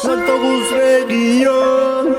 Santagus Region.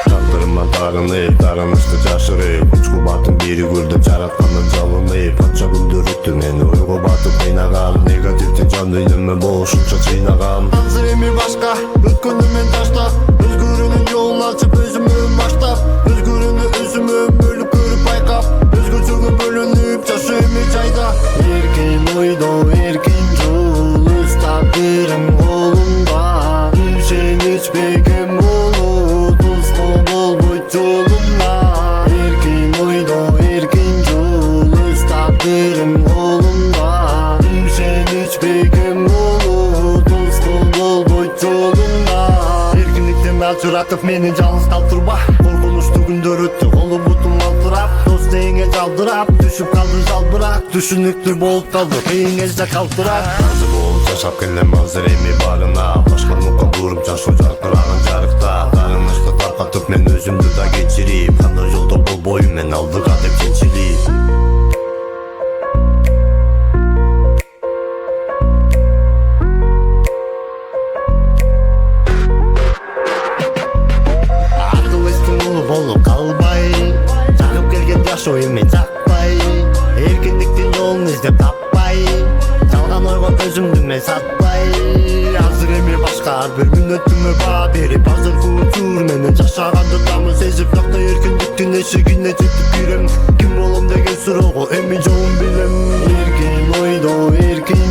Taqdırıma dağınıp, darınıştı caşırıp Uçku batın biri gördüm çaratkanın çalınıp Pança gündürüttü meni uygu batıp kıynağam Negatiften can dilimi boğuşunca çiğnağam Hazır emi başka, ötkünümün taşta Özgürünün yolunu açıp özümün baştap Özgürünü özümün bölüp görüp baykap Özgürcüğü bölünüp caşı emi çayda Erkin uydu, erkin culus takdirim kolumda Düşen hiç bekim olu Tuzlu bol bu yolumda Erkin uydu, erkin culus takdirim kolumda Düşen hiç bekim olu Tuzlu bol bu yolumda Erkinlikten melçuratıp meni жалғыз қалдырба Korkunuştu gündür öttü kolu butum altırap Dost deyinge caldırap Düşüp kaldı жалбырак Düşünüktür bolup kaldı Beyinge kaldırak Hazır bolup yaşap kellem hazır emi barına Başkanlıkka durup caшу жарқыраған жарықта Darınışты tarqatıp men özümdü da geçirip Қандай жолда бол бойым мен алдыға деп кенчилип Болып қалбай Жанып келген жашу эми жақпай Эркиндиктин жолун издеп таппай Жалган ойго өзүмдү мен сатпай Азыр эми башка ар бир мүнөтүмө баа берип Азыркы учур менен жашаганды тамы сезип Жакта эркиндиктин эшигине жетип кирем Ким болом деген суроого эми жолун билем Эркин ойдо эркин